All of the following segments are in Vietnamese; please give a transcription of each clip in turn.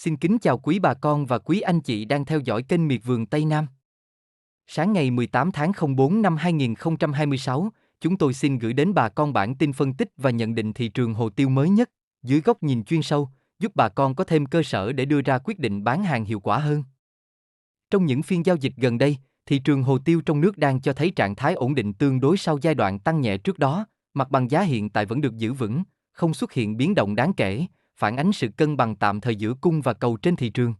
Xin kính chào quý bà con và quý anh chị đang theo dõi kênh Miệt vườn Tây Nam. Sáng ngày 18 tháng 04 năm 2026, chúng tôi xin gửi đến bà con bản tin phân tích và nhận định thị trường hồ tiêu mới nhất, dưới góc nhìn chuyên sâu, giúp bà con có thêm cơ sở để đưa ra quyết định bán hàng hiệu quả hơn. Trong những phiên giao dịch gần đây, thị trường hồ tiêu trong nước đang cho thấy trạng thái ổn định tương đối sau giai đoạn tăng nhẹ trước đó, mặt bằng giá hiện tại vẫn được giữ vững, không xuất hiện biến động đáng kể, phản ánh sự cân bằng tạm thời giữa cung và cầu trên thị trường.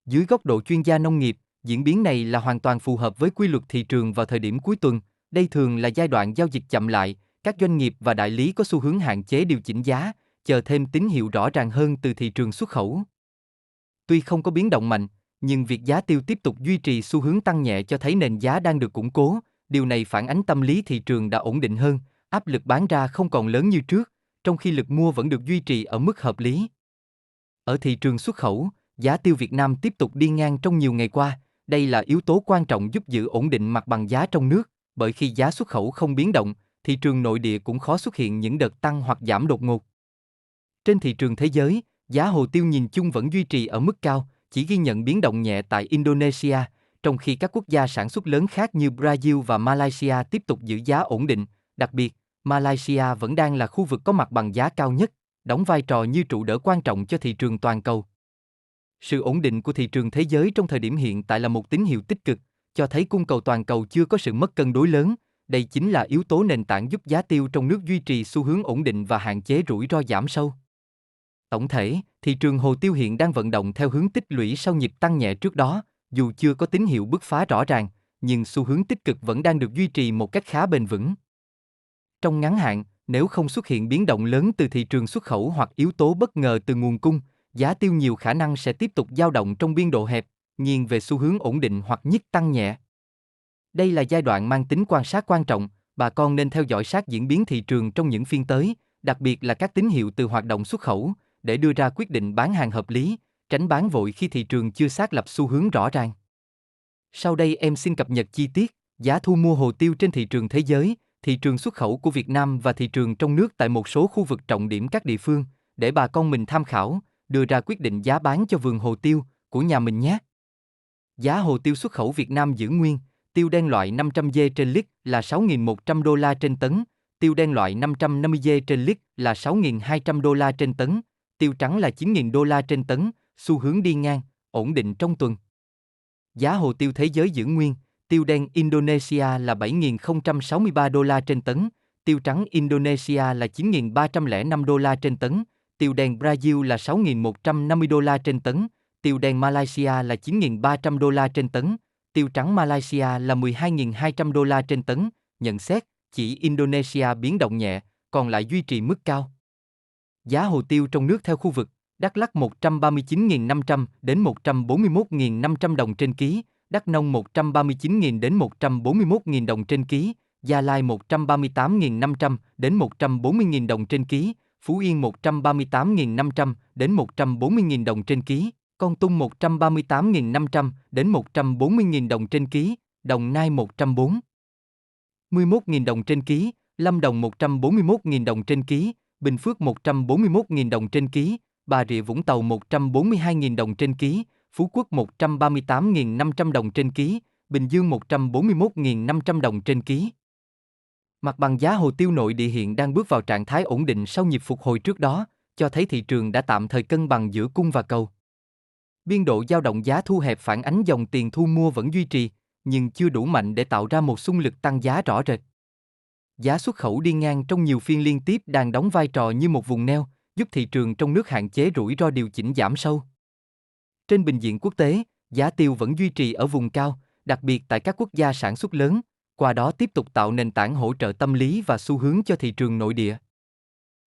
Dưới góc độ chuyên gia nông nghiệp, diễn biến này là hoàn toàn phù hợp với quy luật thị trường vào thời điểm cuối tuần. Đây thường là giai đoạn giao dịch chậm lại, các doanh nghiệp và đại lý có xu hướng hạn chế điều chỉnh giá, chờ thêm tín hiệu rõ ràng hơn từ thị trường xuất khẩu. Tuy không có biến động mạnh, nhưng việc giá tiêu tiếp tục duy trì xu hướng tăng nhẹ cho thấy nền giá đang được củng cố, điều này phản ánh tâm lý thị trường đã ổn định hơn, áp lực bán ra không còn lớn như trước, trong khi lực mua vẫn được duy trì ở mức hợp lý. Ở thị trường xuất khẩu, giá tiêu Việt Nam tiếp tục đi ngang trong nhiều ngày qua, đây là yếu tố quan trọng giúp giữ ổn định mặt bằng giá trong nước, bởi khi giá xuất khẩu không biến động, thị trường nội địa cũng khó xuất hiện những đợt tăng hoặc giảm đột ngột. Trên thị trường thế giới, giá hồ tiêu nhìn chung vẫn duy trì ở mức cao, chỉ ghi nhận biến động nhẹ tại Indonesia, trong khi các quốc gia sản xuất lớn khác như Brazil và Malaysia tiếp tục giữ giá ổn định, đặc biệt, Malaysia vẫn đang là khu vực có mặt bằng giá cao nhất, đóng vai trò như trụ đỡ quan trọng cho thị trường toàn cầu. Sự ổn định của thị trường thế giới trong thời điểm hiện tại là một tín hiệu tích cực, cho thấy cung cầu toàn cầu chưa có sự mất cân đối lớn, đây chính là yếu tố nền tảng giúp giá tiêu trong nước duy trì xu hướng ổn định và hạn chế rủi ro giảm sâu. Tổng thể, thị trường hồ tiêu hiện đang vận động theo hướng tích lũy sau nhịp tăng nhẹ trước đó, dù chưa có tín hiệu bứt phá rõ ràng, nhưng xu hướng tích cực vẫn đang được duy trì một cách khá bền vững. Trong ngắn hạn, nếu không xuất hiện biến động lớn từ thị trường xuất khẩu hoặc yếu tố bất ngờ từ nguồn cung, giá tiêu nhiều khả năng sẽ tiếp tục dao động trong biên độ hẹp, nghiêng về xu hướng ổn định hoặc nhích tăng nhẹ. Đây là giai đoạn mang tính quan sát quan trọng, bà con nên theo dõi sát diễn biến thị trường trong những phiên tới, đặc biệt là các tín hiệu từ hoạt động xuất khẩu, để đưa ra quyết định bán hàng hợp lý, tránh bán vội khi thị trường chưa xác lập xu hướng rõ ràng. Sau đây em xin cập nhật chi tiết, giá thu mua hồ tiêu trên thị trường thế giới, thị trường xuất khẩu của Việt Nam và thị trường trong nước tại một số khu vực trọng điểm các địa phương, để bà con mình tham khảo, đưa ra quyết định giá bán cho vườn hồ tiêu của nhà mình nhé. Giá hồ tiêu xuất khẩu Việt Nam giữ nguyên, tiêu đen loại 500G trên lít là 6.100 đô la trên tấn, tiêu đen loại 550G trên lít là 6.200 đô la trên tấn, tiêu trắng là 9.000 đô la trên tấn, xu hướng đi ngang, ổn định trong tuần. Giá hồ tiêu thế giới giữ nguyên, tiêu đen Indonesia là 7.063 đô la trên tấn, tiêu trắng Indonesia là 9.305 đô la trên tấn, tiêu đen Brazil là 6.150 đô la trên tấn, tiêu đen Malaysia là 9.300 đô la trên tấn, tiêu trắng Malaysia là 12.200 đô la trên tấn. Nhận xét, chỉ Indonesia biến động nhẹ, còn lại duy trì mức cao. Giá hồ tiêu trong nước theo khu vực, Đắk Lắk 139.500 đến 141.500 đồng trên ký, Đắk Nông 139.000 đến 141.000 đồng trên ký, Gia Lai 138.500 đến 140.000 đồng trên ký, Phú Yên 138.500 đến 140.000 đồng trên ký, Kon Tum 138.500 đến 140.000 đồng trên ký, Đồng Nai 141.000 đồng trên ký, Lâm Đồng 141.000 đồng trên ký, Bình Phước 141.000 đồng trên ký, Bà Rịa Vũng Tàu 142.000 đồng trên ký, Phú Quốc 138.500 đồng trên ký, Bình Dương 141.500 đồng trên ký. Mặt bằng giá hồ tiêu nội địa hiện đang bước vào trạng thái ổn định sau nhịp phục hồi trước đó, cho thấy thị trường đã tạm thời cân bằng giữa cung và cầu. Biên độ dao động giá thu hẹp phản ánh dòng tiền thu mua vẫn duy trì, nhưng chưa đủ mạnh để tạo ra một xung lực tăng giá rõ rệt. Giá xuất khẩu đi ngang trong nhiều phiên liên tiếp đang đóng vai trò như một vùng neo, giúp thị trường trong nước hạn chế rủi ro điều chỉnh giảm sâu. Trên bình diện quốc tế, giá tiêu vẫn duy trì ở vùng cao, đặc biệt tại các quốc gia sản xuất lớn, qua đó tiếp tục tạo nền tảng hỗ trợ tâm lý và xu hướng cho thị trường nội địa.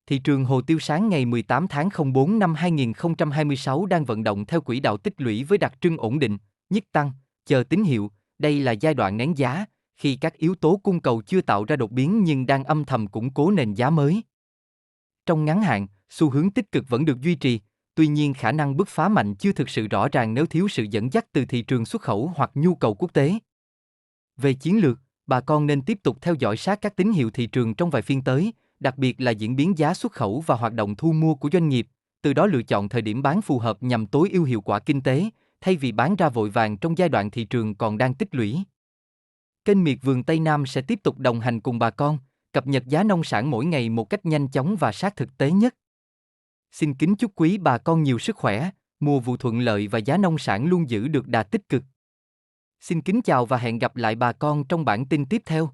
Thị trường hồ tiêu sáng ngày 18 tháng 04 năm 2026 đang vận động theo quỹ đạo tích lũy với đặc trưng ổn định, nhích tăng, chờ tín hiệu. Đây là giai đoạn nén giá, khi các yếu tố cung cầu chưa tạo ra đột biến nhưng đang âm thầm củng cố nền giá mới. Trong ngắn hạn, xu hướng tích cực vẫn được duy trì, tuy nhiên khả năng bứt phá mạnh chưa thực sự rõ ràng nếu thiếu sự dẫn dắt từ thị trường xuất khẩu hoặc nhu cầu quốc tế. Về chiến lược, bà con nên tiếp tục theo dõi sát các tín hiệu thị trường trong vài phiên tới, đặc biệt là diễn biến giá xuất khẩu và hoạt động thu mua của doanh nghiệp, từ đó lựa chọn thời điểm bán phù hợp nhằm tối ưu hiệu quả kinh tế, thay vì bán ra vội vàng trong giai đoạn thị trường còn đang tích lũy. Kênh Miệt vườn Tây Nam sẽ tiếp tục đồng hành cùng bà con, cập nhật giá nông sản mỗi ngày một cách nhanh chóng và sát thực tế nhất. Xin kính chúc quý bà con nhiều sức khỏe, mùa vụ thuận lợi và giá nông sản luôn giữ được đà tích cực. Xin kính chào và hẹn gặp lại bà con trong bản tin tiếp theo.